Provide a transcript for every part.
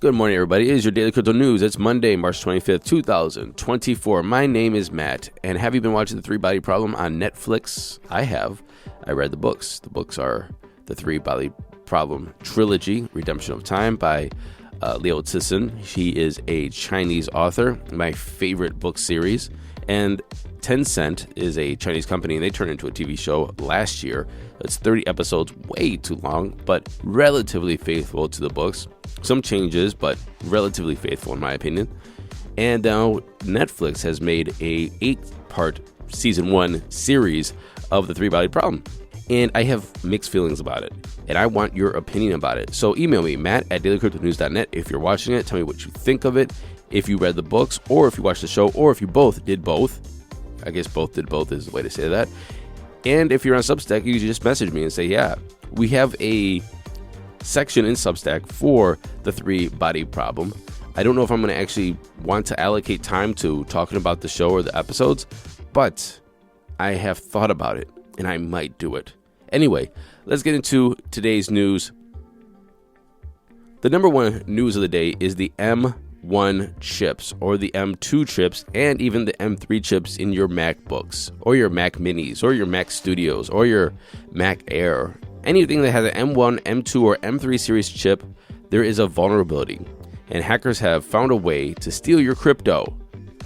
Good morning, everybody. It is your Daily Crypto News. It's Monday, March 25th, 2024. My name is Matt, and have you been watching The Three-Body Problem on Netflix? I have. I read the books. The books are The Three-Body Problem Trilogy, Redemption of Time by Liu Cixin. He is a Chinese author, my favorite book series. And Tencent is a Chinese company, and they turned into a TV show last year. It's 30 episodes, way too long, but relatively faithful to the books. Some changes, but relatively faithful in my opinion. And now Netflix has made a 8-part season 1 series of The Three-Body Problem. And I have mixed feelings about it, and I want your opinion about it. So email me, matt@dailycryptonews.net. If you're watching it, tell me what you think of it. If you read the books, or if you watched the show, or if you both did both. I guess both did both is the way to say that. And if you're on Substack, you can just message me and say, yeah, we have a section in Substack for The Three-Body Problem. I don't know if I'm going to actually want to allocate time to talking about the show or the episodes, but I have thought about it, and I might do it. Anyway, let's get into today's news. The number one news of the day is the M1 chips, or the M2 chips, and even the M3 chips in your MacBooks, or your Mac Minis, or your Mac Studios, or your Mac Air. Anything that has an M1, M2, or M3 series chip, there is a vulnerability, and hackers have found a way to steal your crypto.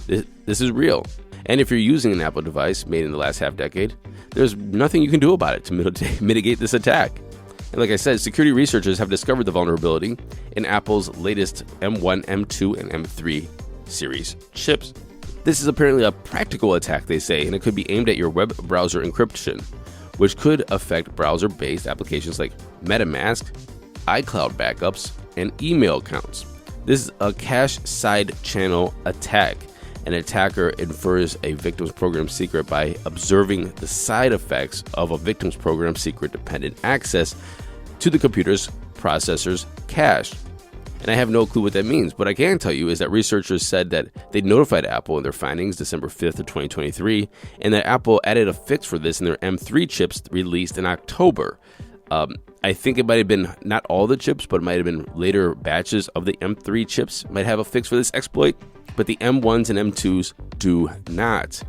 This is real. And if you're using an Apple device made in the last half decade, there's nothing you can do about it to mitigate this attack. And like I said, security researchers have discovered the vulnerability in Apple's latest M1, M2, and M3 series chips. This is apparently a practical attack, they say, and it could be aimed at your web browser encryption, which could affect browser-based applications like MetaMask, iCloud backups, and email accounts. This is a cache side channel attack. An attacker infers a victim's program secret by observing the side effects of a victim's program secret dependent access to the computer's processor's cache. And I have no clue what that means. What I can tell you is that researchers said that they notified Apple in their findings December 5th of 2023, and that Apple added a fix for this in their M3 chips released in October. I think it might have been not all the chips, but it might have been later batches of the M3 chips might have a fix for this exploit, but the M1s and M2s do not.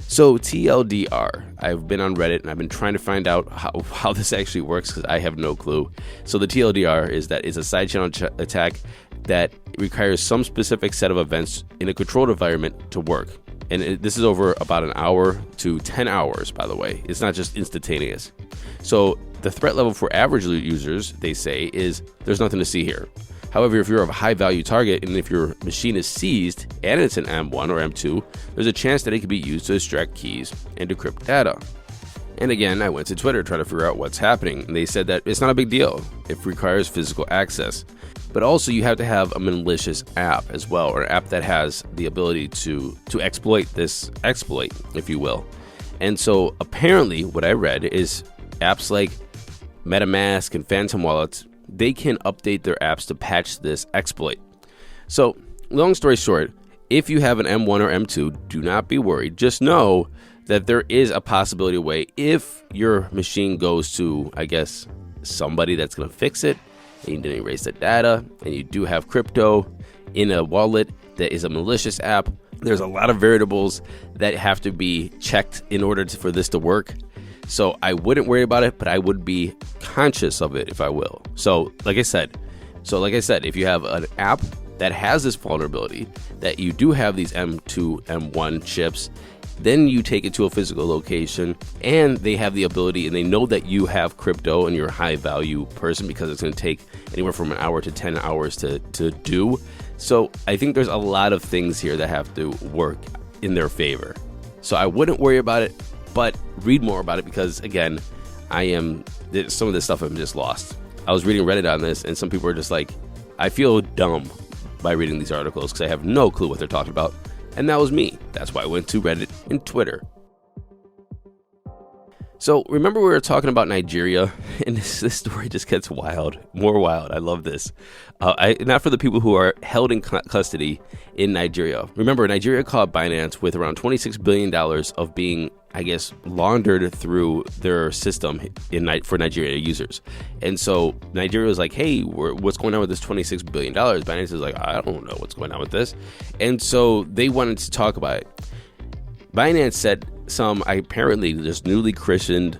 So TLDR, I've been on Reddit and I've been trying to find out how this actually works because I have no clue. So the TLDR is that it's a side channel attack that requires some specific set of events in a controlled environment to work. And this is over about an hour to 10 hours, by the way. It's not just instantaneous. So the threat level for average users, they say, is there's nothing to see here. However, if you're a high-value target and if your machine is seized and it's an M1 or M2, there's a chance that it could be used to extract keys and decrypt data. And again, I went to Twitter trying to figure out what's happening, and they said that it's not a big deal. It requires physical access. But also, you have to have a malicious app as well, or an app that has the ability to exploit this exploit, if you will. And so apparently, what I read is apps like MetaMask and Phantom Wallets, they can update their apps to patch this exploit. So, long story short, if you have an M1 or M2, do not be worried. Just know that there is a possibility way if your machine goes to, I guess, somebody that's going to fix it, and you didn't erase the data, and you do have crypto in a wallet that is a malicious app. There's a lot of variables that have to be checked in order for this to work. So I wouldn't worry about it, but I would be conscious of it if I will. So like I said, if you have an app that has this vulnerability, that you do have these M2, M1 chips, then you take it to a physical location and they have the ability and they know that you have crypto and you're a high value person because it's going to take anywhere from an hour to 10 hours to do. So I think there's a lot of things here that have to work in their favor. So I wouldn't worry about it, but read more about it because, again, some of this stuff I'm just lost. I was reading Reddit on this, and some people are just like, I feel dumb by reading these articles because I have no clue what they're talking about. And that was me. That's why I went to Reddit and Twitter. So remember we were talking about Nigeria, and this story just gets wild, more wild. I love this. Not for the people who are held in custody in Nigeria. Remember, Nigeria caught Binance with around $26 billion of being, I guess, laundered through their system for Nigeria users. And so Nigeria was like, hey, what's going on with this $26 billion? Binance is like, I don't know what's going on with this. And so they wanted to talk about it. Binance said some apparently just newly christened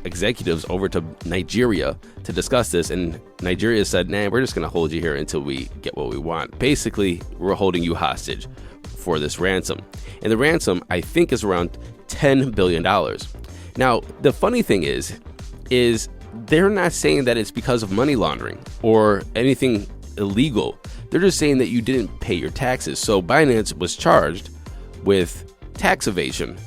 executives over to Nigeria to discuss this, and Nigeria said, nah, we're just going to hold you here until we get what we want. Basically, we're holding you hostage for this ransom. And the ransom, I think, is around $10 billion. Now, the funny thing is they're not saying that it's because of money laundering or anything illegal. They're just saying that you didn't pay your taxes. So Binance was charged with tax evasion.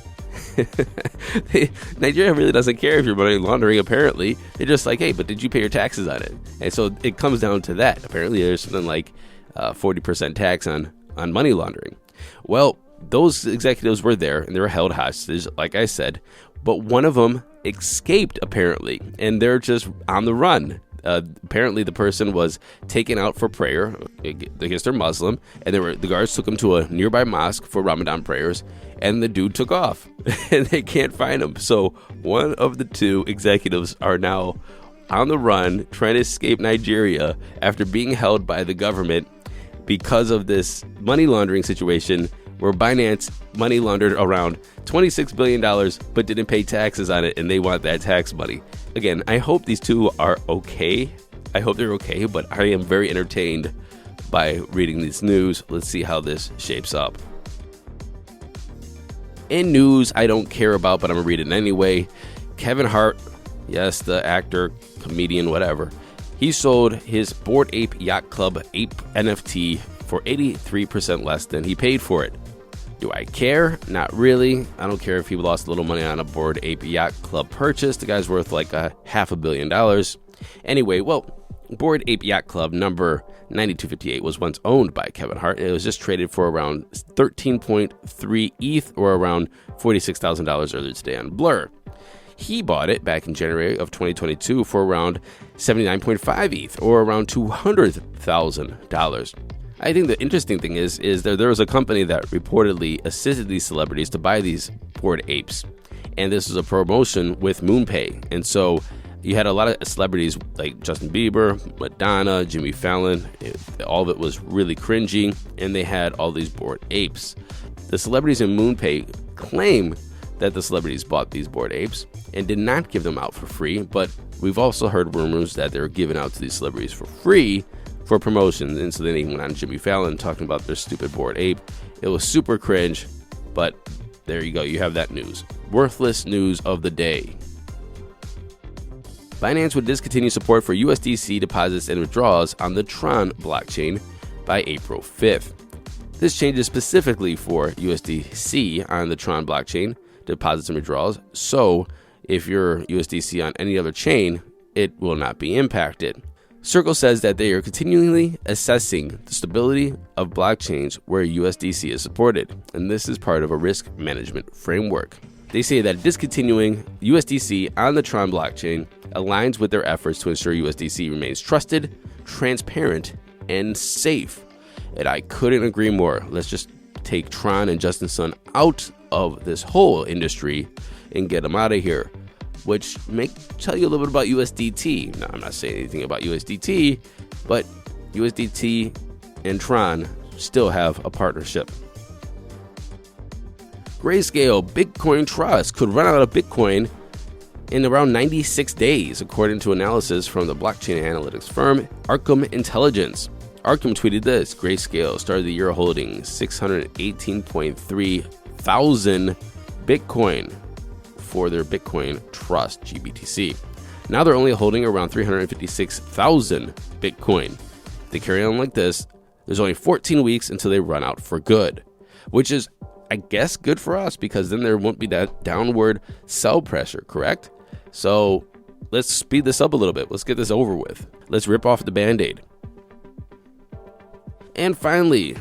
Nigeria really doesn't care if you're money laundering, apparently. They're just like, hey, but did you pay your taxes on it? And so it comes down to that. Apparently there's something like 40% tax on money laundering. Well, those executives were there and they were held hostage, like I said, but one of them escaped apparently, and they're just on the run. Apparently the person was taken out for prayer against their Muslim, and the guards took him to a nearby mosque for Ramadan prayers, and the dude took off and they can't find him. So one of the two executives are now on the run trying to escape Nigeria after being held by the government because of this money laundering situation where Binance money laundered around $26 billion but didn't pay taxes on it, and they want that tax money. Again, I hope these two are okay. I hope they're okay, but I am very entertained by reading this news. Let's see how this shapes up. In news I don't care about, but I'm going to read it anyway. Kevin Hart, yes, the actor, comedian, whatever, he sold his Bored Ape Yacht Club Ape NFT for 83% less than he paid for it. Do I care? Not really. I don't care if he lost a little money on a Bored Ape Yacht Club purchase. The guy's worth like $500 million. Anyway, well, Bored Ape Yacht Club number 9258 was once owned by Kevin Hart. It was just traded for around 13.3 ETH, or around $46,000 earlier today on Blur. He bought it back in January of 2022 for around 79.5 ETH, or around $200,000. I think the interesting thing is that there was a company that reportedly assisted these celebrities to buy these Bored Apes, and this was a promotion with MoonPay. And so you had a lot of celebrities like Justin Bieber, Madonna, Jimmy Fallon. All of it was really cringy, and they had all these Bored Apes. The celebrities in MoonPay claim that the celebrities bought these Bored Apes and did not give them out for free, but we've also heard rumors that they were given out to these celebrities for free for promotions. And so then they went on Jimmy Fallon talking about their stupid Bored Ape. It was super cringe, but there you go. You have that news. Worthless news of the day. Binance would discontinue support for USDC deposits and withdrawals on the Tron blockchain by April 5th. This change is specifically for USDC on the Tron blockchain deposits and withdrawals. So if your USDC on any other chain, it will not be impacted. Circle says that they are continually assessing the stability of blockchains where USDC is supported, and this is part of a risk management framework. They say that discontinuing USDC on the Tron blockchain aligns with their efforts to ensure USDC remains trusted, transparent, and safe. And I couldn't agree more. Let's just take Tron and Justin Sun out of this whole industry and get them out of here. Which may tell you a little bit about USDT. Now, I'm not saying anything about USDT, but USDT and Tron still have a partnership. Grayscale Bitcoin Trust could run out of Bitcoin in around 96 days, according to analysis from the blockchain analytics firm Arkham Intelligence. Arkham tweeted this: Grayscale started the year holding 618.3 thousand Bitcoin for their Bitcoin Trust, GBTC. Now they're only holding around 356,000 Bitcoin. If they carry on like this, there's only 14 weeks until they run out for good, which is, I guess, good for us, because then there won't be that downward sell pressure, correct? So let's speed this up a little bit. Let's get this over with. Let's rip off the Band-Aid. And finally,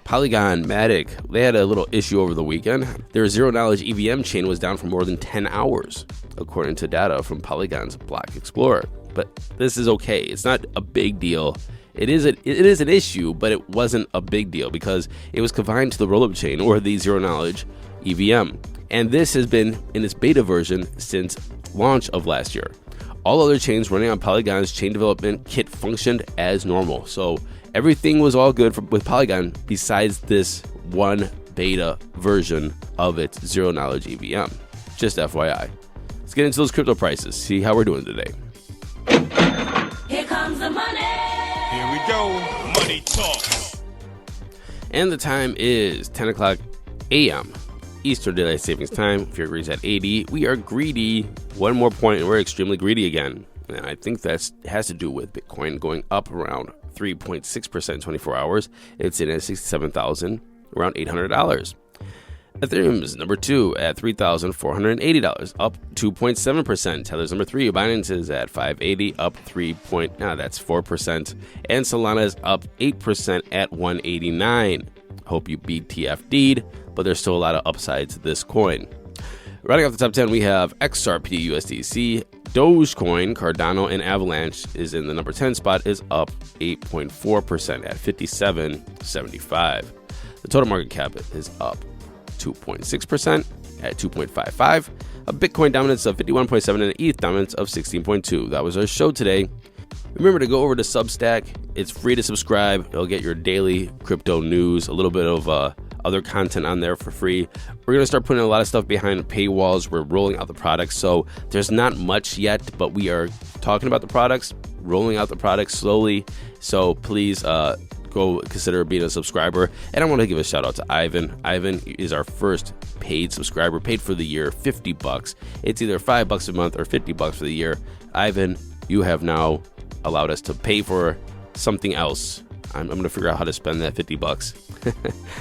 Polygon, Matic, they had a little issue over the weekend. Their zero-knowledge EVM chain was down for more than 10 hours, according to data from Polygon's Block Explorer. But this is okay. It's not a big deal. It is an issue, but it wasn't a big deal because it was confined to the rollup chain or the zero-knowledge EVM. And this has been in its beta version since launch of last year. All other chains running on Polygon's chain development kit functioned as normal. So everything was all good with Polygon besides this one beta version of its zero-knowledge EVM. Just FYI. Let's get into those crypto prices, see how we're doing today. Here comes the money. Here we go. Money talk. And the time is 10 o'clock a.m. Eastern Daylight Savings Time. If your agrees at 80, we are greedy. One more point and we're extremely greedy again. And I think that has to do with Bitcoin going up around 3.6% in 24 hours. It's in at $67,000, around $800. Ethereum is number 2 at $3,480, up 2.7%. Tether's number 3. Binance is at $580, up 4%. And Solana is up 8% at $189. Hope you BTFD'd, but there's still a lot of upside to this coin. Rounding off the top 10, we have XRP USDC, Dogecoin, Cardano, and Avalanche is in the number 10 spot, is up 8.4% at $57.75. The total market cap is up 2.6% at 2.55. A Bitcoin dominance of 51.7 and an ETH dominance of 16.2. That was our show today. Remember to go over to Substack. It's free to subscribe. You'll get your daily crypto news, a little bit of other content on there for free. We're going to start putting a lot of stuff behind paywalls. We're rolling out the products, so there's not much yet, but we are talking about the products, rolling out the products slowly. So please go consider being a subscriber. And I want to give a shout out to Ivan. Ivan is our first paid subscriber, paid for the year, $50. It's either $5 a month or $50 for the year. Ivan, you have now allowed us to pay for something else. I'm going to figure out how to spend that $50.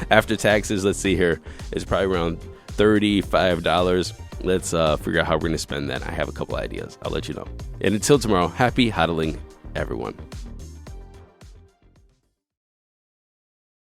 After taxes, let's see here. It's probably around $35. Let's figure out how we're going to spend that. I have a couple ideas. I'll let you know. And until tomorrow, happy hodling, everyone.